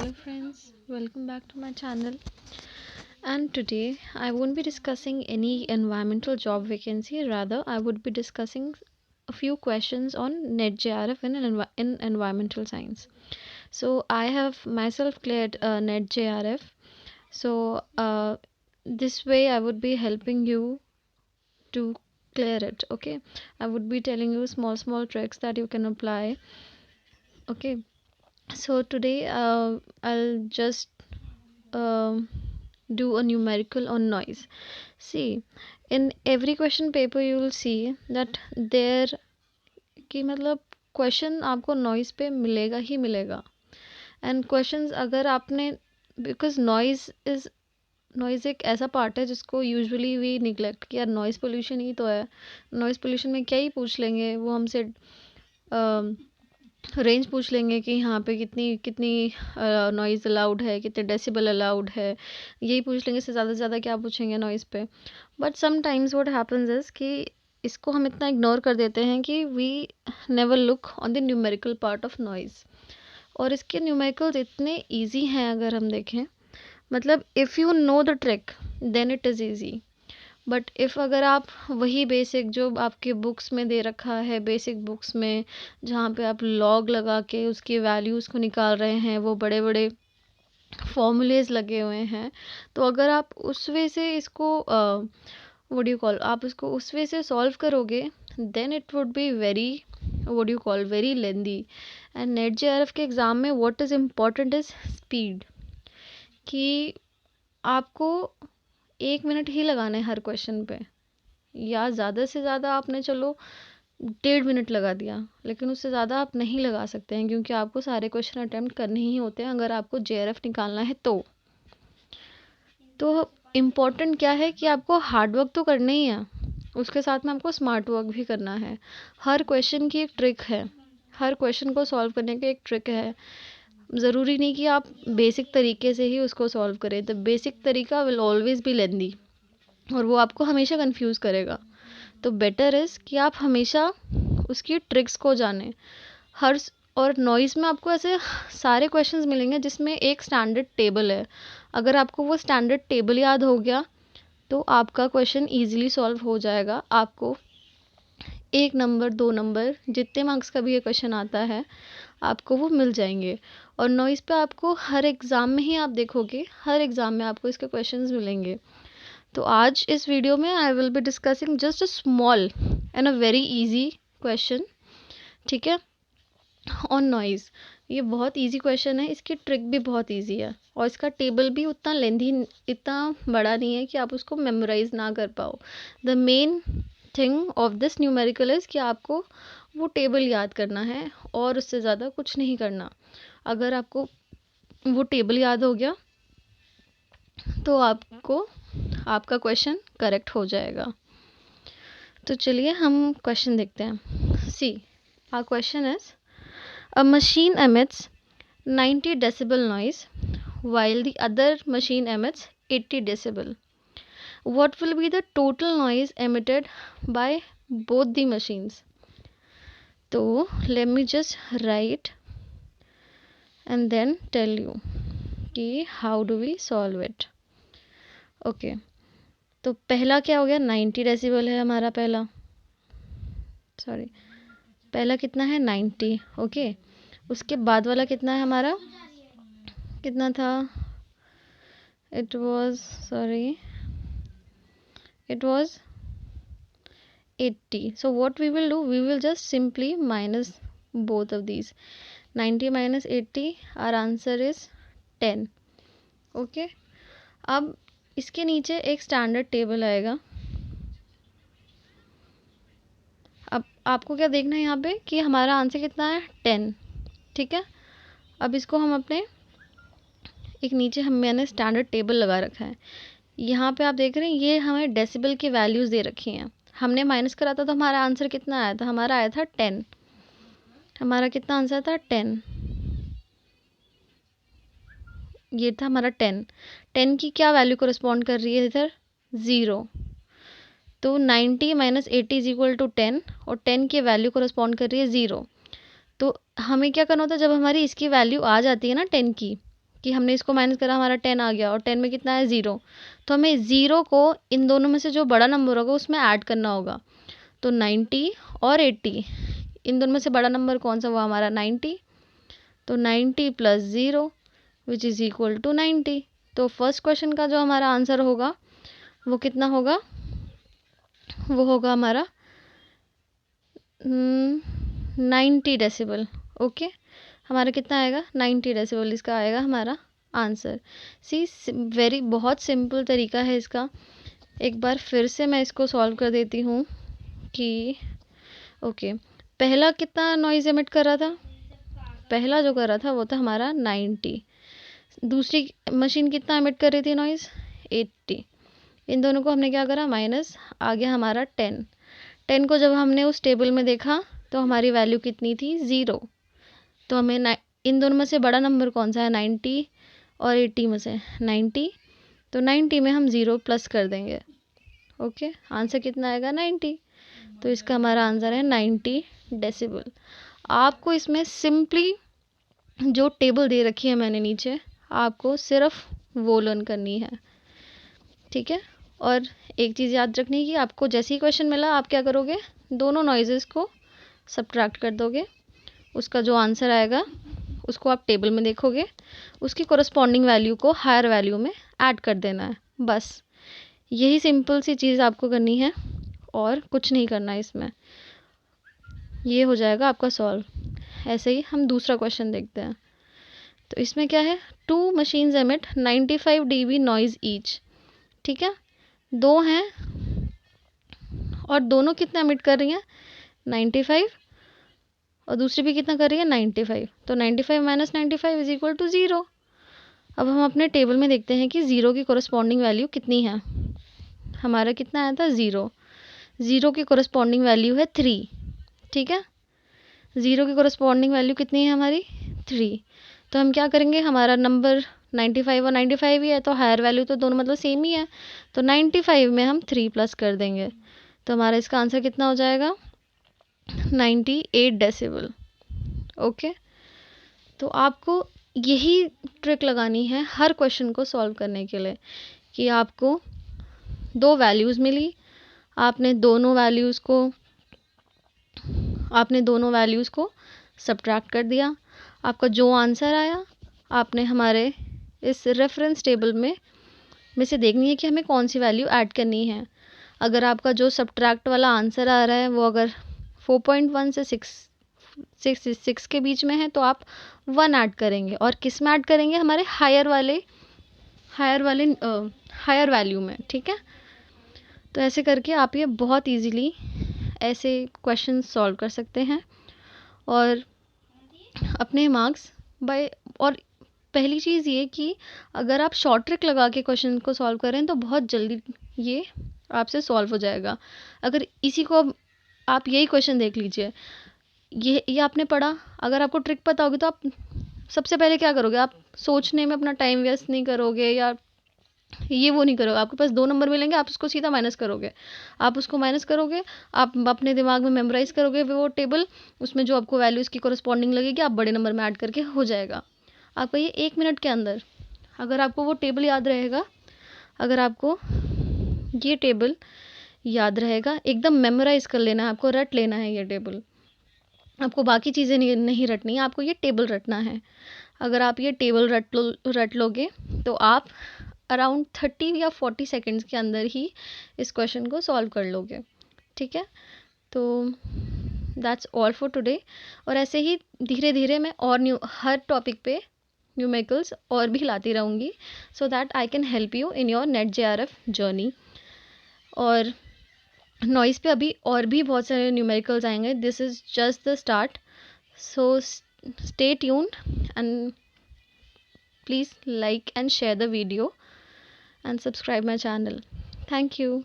Hi friends, welcome back to my channel. And today I won't be discussing any environmental job vacancy, rather I would be discussing a few questions on NetJRF in environmental science. So I have myself cleared NetJRF. So this way I would be helping you to clear it. Okay, I would be telling you small tricks that you can apply. Okay, so today I'll just um, do a numerical on noise. See, in every question paper you will see that there कि मतलब question आपको noise पे मिलेगा ही मिलेगा. And questions अगर आपने, because noise एक ऐसा पार्ट है जिसको यूजुअली वी निगलेक्ट कि यार नॉइज पोल्यूशन ही तो है. नॉइज पोल्यूशन में क्या ही पूछ लेंगे वो हमसे. रेंज पूछ लेंगे कि यहाँ पे कितनी कितनी नॉइज़ अलाउड है, कितने डेसिबल अलाउड है, यही पूछ लेंगे. इससे ज़्यादा क्या पूछेंगे नॉइज़ पे. But sometimes what happens is कि इसको हम इतना इग्नोर कर देते हैं कि we never look on the numerical part of noise. और इसके न्यूमेरिकल्स इतने ईजी हैं अगर हम देखें. मतलब if you know the trick then it is easy. But if अगर आप वही बेसिक जो आपके बुक्स में दे रखा है, बेसिक बुक्स में जहाँ पे आप लॉग लगा के उसकी वैल्यूज़ को निकाल रहे हैं, वो बड़े बड़े फॉर्मूलेज लगे हुए हैं, तो अगर आप उस वे से इसको व्हाट डू यू कॉल, आप उसको उस वे से सॉल्व करोगे then it would be very what do you call very lengthy. And NET JRF के एग्ज़ाम में what is important is speed. कि आपको 1 मिनट ही लगाना है हर क्वेश्चन पे, या ज़्यादा से ज़्यादा आपने चलो 1.5 मिनट लगा दिया, लेकिन उससे ज़्यादा आप नहीं लगा सकते हैं क्योंकि आपको सारे क्वेश्चन अटेम्प्ट करने ही होते हैं अगर आपको जेआरएफ निकालना है तो इम्पॉर्टेंट क्या है कि आपको हार्ड वर्क तो करना ही है, उसके साथ में आपको स्मार्ट वर्क भी करना है. हर क्वेश्चन की एक ट्रिक है, हर क्वेश्चन को सॉल्व करने की एक ट्रिक है. ज़रूरी नहीं कि आप बेसिक तरीके से ही उसको सॉल्व करें. द बेसिक तरीका विल ऑलवेज बी लेंदी और वो आपको हमेशा कंफ्यूज करेगा. तो बेटर इज़ कि आप हमेशा उसकी ट्रिक्स को जानें. और नॉइज़ में आपको ऐसे सारे क्वेश्चंस मिलेंगे जिसमें एक स्टैंडर्ड टेबल है. अगर आपको वो स्टैंडर्ड टेबल याद हो गया तो आपका क्वेश्चन ईजिली सॉल्व हो जाएगा. आपको 1 नंबर 2 नंबर जितने मार्क्स का भी ये क्वेश्चन आता है आपको वो मिल जाएंगे. और नॉइज़ पे आपको हर एग्ज़ाम में ही आप देखोगे, हर एग्ज़ाम में आपको इसके क्वेश्चंस मिलेंगे. तो आज इस वीडियो में I will be discussing just a small and a very easy question. ठीक है, ऑन नॉइज़. ये बहुत इजी क्वेश्चन है, इसकी ट्रिक भी बहुत इजी है और इसका टेबल भी उतना लेंथी, इतना बड़ा नहीं है कि आप उसको मेमोराइज ना कर पाओ. The main thing of this numerical is कि आपको वो टेबल याद करना है और उससे ज़्यादा कुछ नहीं करना. अगर आपको वो टेबल याद हो गया तो आपको आपका क्वेश्चन करेक्ट हो जाएगा. तो चलिए हम क्वेश्चन देखते हैं. See, our question is a machine emits 90 decibel noise while the other machine emits 80 decibel. What will be the total noise emitted by both the machines? So let me just write and then tell you कि how do we solve it. Okay, तो पहला क्या हो गया, 90 decibel है हमारा पहला. Sorry, पहला कितना है 90. ओके, उसके बाद वाला कितना है हमारा, कितना था, it was sorry it was 80. So what we will do, we will just simply minus both of these. 90 minus 80, our answer is 10. Okay, अब इसके नीचे एक स्टैंडर्ड टेबल आएगा. अब आपको क्या देखना है यहाँ पे कि हमारा आंसर कितना है 10. ठीक है, अब इसको हम अपने एक नीचे मैंने स्टैंडर्ड टेबल लगा रखा है. यहाँ पे आप देख रहे हैं ये हमें डेसिबल की वैल्यूज़ दे रखी हैं. हमने माइनस करा था तो हमारा आंसर कितना आया था, हमारा आया था 10. हमारा कितना आंसर था 10, ये था हमारा 10. 10 की क्या वैल्यू कोरिस्पॉन्ड कर रही है इधर, 0. तो 90 माइनस 80 इज इक्वल टू 10 और 10 की वैल्यू कोरिस्पॉन्ड कर रही है 0. तो हमें क्या करना होता है, जब हमारी इसकी वैल्यू आ जाती है ना 10 की, कि हमने इसको माइनस करा, हमारा 10 आ गया और 10 में कितना है 0, तो हमें 0 को इन दोनों में से जो बड़ा नंबर होगा उसमें ऐड करना होगा। तो 90 और 80, इन दोनों में से बड़ा नंबर कौन सा हुआ हमारा 90, तो 90 plus 0 which is equal to 90। तो फर्स्ट क्वेश्चन का जो हमारा आंसर होगा वो कितना होगा, वो होगा हमारा 90 डेसिबल। ओके, हमारा कितना आएगा 90 डेसिबल, इसका आएगा हमारा आंसर। सी वेरी बहुत सिंपल तरीका है इसका। एक बार फिर से मैं इसको सॉल्व कर देती हूँ कि ओके, पहला कितना नॉइज एमिट कर रहा था, पहला जो कर रहा था वो था हमारा 90, दूसरी मशीन कितना एमिट कर रही थी नॉइज़ 80। इन दोनों को हमने क्या करा माइनस, आ गया हमारा 10। 10 को जब हमने उस टेबल में देखा तो हमारी वैल्यू कितनी थी 0। तो हमें इन दोनों में से बड़ा नंबर कौन सा है 90 और 80 में से 90, तो 90 में हम 0 प्लस कर देंगे। ओके, आंसर कितना आएगा 90। तो इसका हमारा आंसर है 90 डेसिबल। आपको इसमें सिंपली जो टेबल दे रखी है मैंने नीचे, आपको सिर्फ वो लर्न करनी है, ठीक है। और एक चीज़ याद रखनी है कि आपको जैसे ही क्वेश्चन मिला आप क्या करोगे, दोनों नॉइज़ेस को सब्ट्रैक्ट कर दोगे, उसका जो आंसर आएगा उसको आप टेबल में देखोगे, उसकी कोरस्पॉन्डिंग वैल्यू को हायर वैल्यू में ऐड कर देना है, बस यही सिंपल सी चीज़ आपको करनी है और कुछ नहीं करना है इसमें, ये हो जाएगा आपका सॉल्व। ऐसे ही हम दूसरा क्वेश्चन देखते हैं। तो इसमें क्या है, 2 machines emit 95 dB noise each, ठीक है, 2 हैं और दोनों कितना एमिट कर रही हैं 95 और दूसरी भी कितना कर रही है 95, तो 95 माइनस 95 इज इक्वल टू 0। अब हम अपने टेबल में देखते हैं कि 0 की कोरस्पॉन्डिंग वैल्यू कितनी है, हमारा कितना आया था 0, 0 की कोरस्पॉन्डिंग वैल्यू है 3, ठीक है, 0 की कोरस्पॉन्डिंग वैल्यू कितनी है हमारी 3। तो हम क्या करेंगे, हमारा नंबर 95 और 95 ही है तो हायर वैल्यू तो दोनों मतलब सेम ही है, तो 95 में हम 3 प्लस कर देंगे, तो हमारा इसका आंसर कितना हो जाएगा 98 डेसिबल। ओके, तो आपको यही ट्रिक लगानी है हर क्वेश्चन को सॉल्व करने के लिए कि आपको 2 वैल्यूज़ मिली, आपने दोनों वैल्यूज़ को सब्ट्रैक्ट कर दिया, आपका जो आंसर आया आपने हमारे इस रेफरेंस टेबल में से देखनी है कि हमें कौन सी वैल्यू ऐड करनी है। अगर आपका जो सब्ट्रैक्ट वाला आंसर आ रहा है वो अगर 4.1 से 6 के बीच में है तो आप 1 ऐड करेंगे, और किस में ऐड करेंगे, हमारे हायर वैल्यू में, ठीक है। तो ऐसे करके आप ये बहुत इजीली ऐसे क्वेश्चन सॉल्व कर सकते हैं और अपने मार्क्स और पहली चीज़ ये कि अगर आप शॉर्ट ट्रिक लगा के क्वेश्चन को सॉल्व करें तो बहुत जल्दी ये आपसे सॉल्व हो जाएगा। अगर इसी को आप यही क्वेश्चन देख लीजिए, ये आपने पढ़ा, अगर आपको ट्रिक पता होगी तो आप सबसे पहले क्या करोगे, आप सोचने में अपना टाइम वेस्ट नहीं करोगे या ये वो नहीं करोगे, आपके पास 2 नंबर मिलेंगे आप उसको सीधा माइनस करोगे, आप अपने दिमाग में मेमोराइज करोगे वो टेबल, उसमें जो आपको वैल्यू इसकी कोरस्पॉन्डिंग लगेगी आप बड़े नंबर में ऐड करके हो जाएगा आपका ये 1 मिनट के अंदर। अगर आपको वो टेबल याद रहेगा, अगर आपको ये टेबल याद रहेगा, एकदम मेमोराइज कर लेना है, आपको रट लेना है ये टेबल, आपको बाकी चीज़ें नहीं रटनी है, आपको ये टेबल रटना है। अगर आप ये टेबल रट लोगे तो आप अराउंड 30 या 40 सेकेंड्स के अंदर ही इस क्वेश्चन को सॉल्व कर लोगे, ठीक है। तो दैट्स ऑल फॉर टुडे, और ऐसे ही धीरे धीरे मैं और हर टॉपिक पे न्यूमेरिकल्स और भी लाती रहूँगी so that I can help you in your net JRF journey. और नॉइज़ पे अभी और भी बहुत सारे न्यूमेरिकल्स आएंगे, this is just the start, so stay tuned and please like and share the video and subscribe my channel. Thank you.